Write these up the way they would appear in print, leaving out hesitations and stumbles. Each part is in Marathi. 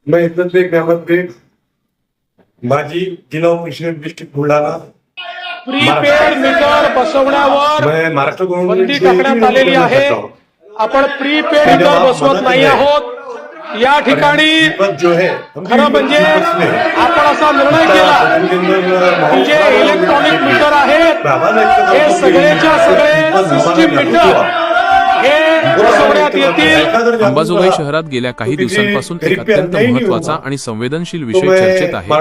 मैं इज्जत बेग अहमद बेग, माजी जिल्हा परिषद डिस्ट्रिक्ट बुलढाणा, प्रीपेड मीटर बसवण्यावर मैं महाराष्ट्र बंदी टाकण्यात आलेली आहे। आपण प्रीपेड मीटर बसवत नाही आहोत। या ठिकाणी जो है खरं म्हणजे आपण असा निर्णय केला की जे इलेक्ट्रॉनिक मीटर आहेत हे सगळेच्या सगळे सिस्टीम मीटर हे बसवण्यात येतील। अंबाजोगाई शहरात गेल्या काही दिवसांपासून एक अत्यंत महत्त्वाचा आणि संवेदनशील विषय चर्चेत आहे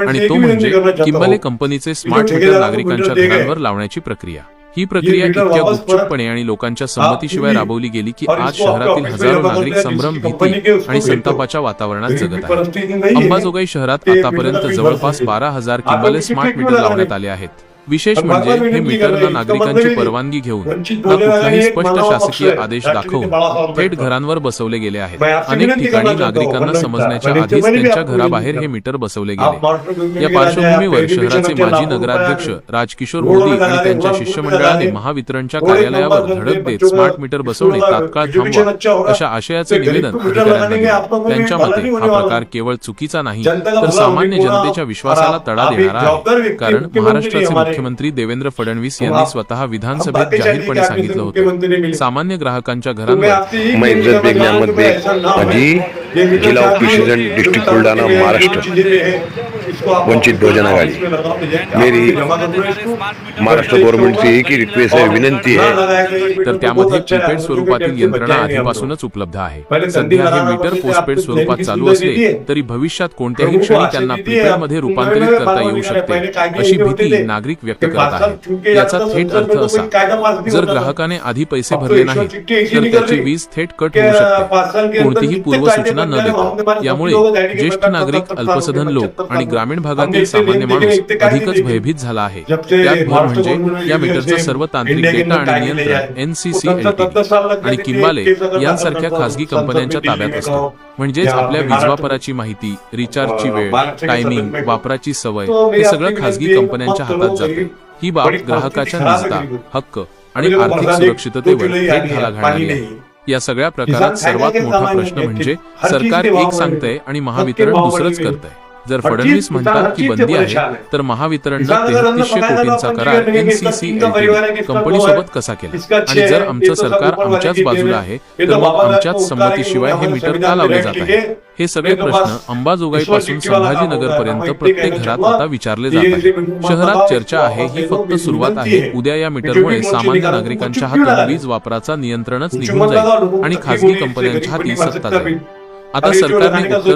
आणि तो म्हणजे किंबले कंपनीचे स्मार्ट मीटर नागरिकांच्या घरांवर लावण्याची प्रक्रिया। ही प्रक्रिया इतक्या गुपचूपपणे आणि लोकांच्या संमतीशिवाय राबवली गेली की आज शहरातील हजारो नागरिक संभ्रम, भीती आणि संतापाच्या वातावरणात जगत आहेत। अंबाजोगाई शहरात आतापर्यंत जवळपास 12,000 किंबले स्मार्ट मीटर लावण्यात आले आहेत। विशेष म्हणजे हे मीटर ना नागरिकांची परवानगी घेऊन ना कुठलाही स्पष्ट शासकीय आदेश दाखवून थेट घरांवर बसवले गेले आहेत। अनेक ठिकाणी नागरिकांना समजण्याच्या आधीच त्यांच्या घराबाहेर हे मीटर बसवले गेले। या पार्श्वभूमीवर शहराचे माजी नगराध्यक्ष राजकिशोर मोदी आणि त्यांच्या शिष्टमंडळाने महावितरणच्या कार्यालयावर धडक देत स्मार्ट मीटर बसवणे तात्काळ थांबवा अशा आशयाचे निवेदन अधिकाऱ्यांना दिले। त्यांच्या मते हा प्रकार केवळ चुकीचा नाही तर सामान्य जनतेच्या विश्वासाला तडा देणारा आहे, कारण महाराष्ट्राचे मुख्यमंत्री देवेंद्र फडणवीस यांनी स्वतः विधानसभेत जाहीरपणे सांगितलं होतं सामान्य ग्राहकांच्या घरांवर। मैं इज्जत बेग अहमद बेग, माजी जिला परिषद डिस्ट्रिक्ट बुलढाणा, महाराष्ट्र, वंचित बहुजन आघाड़ी। मेरी महाराष्ट्र गवर्नमेंट से एक ही रिक्वेस्ट है, विनंती है। तर त्यामध्ये प्रीपेड स्वरूपातील यंत्रणा आधीपासूनच उपलब्ध आहे। सध्या हे मीटर पोस्टपेड स्वरूपात चालू असले तरी भविष्यात कोणत्याही क्षणी त्यांना प्रीपेड मध्ये रूपांतरित करता येऊ शकते अशी भीती नागरिक व्यक्त करत आहेत। याचा थेट अर्थ असा, जर ग्राहकाने आधी पैसे भरले नाही तर त्याची वीज थेट कट होऊ शकते, कोणतीही पूर्वसूचना न देता। यामुळे ज्येष्ठ नागरिक, अल्पसधन लोक आणि ग्रामीण भागातील सामान्य माणूस अधिकच भयभीत झाला आहे। त्यात भर म्हणजे या मीटरचा सर्व तांत्रिक डेटा आणि नियंत्रण NCC LTD आणि किंबाले यांसारख्या खासगी कंपन्यांच्या ताब्यात असतो। म्हणजेच आपल्या वीज वापराची माहिती, रिचार्जची वेळ, टायमिंग, वापराची सवय हे सगळं खासगी कंपन्यांच्या हातात जाते। ही बाब ग्राहकाच्या निजता, हक्क आणि आर्थिक सुरक्षिततेवर थेट घाला घालणारी आहे। या सगळ्या प्रकारात सर्वात मोठा प्रश्न म्हणजे सरकार एक सांगतंय आणि महावितरण दुसरंच करतंय। जर फडणवीस म्हणतात की बंदी आहे तर महावितरणनं 3300 कोटींचा करार NCC LTD कंपनीसोबत कसा केला, आणि जर आमचं सरकार आमच्याच बाजूला आहे तर मग आमच्याच संमतीशिवाय हे मीटर का लावले जात आहे? हे सगळे प्रश्न अंबाजोगाईपासून संभाजीनगरपर्यंत प्रत्येक घरात आता विचारले जात आहेत। शहरात चर्चा आहे ही फक्त सुरुवात आहे। उद्या या मीटरमुळे सामान्य नागरिकांच्या हातून वीज वापराचा नियंत्रणच निघून जाईल आणि खासगी कंपन्यांच्या हाती सत्ता जाईल। आता सरकारने उत्तर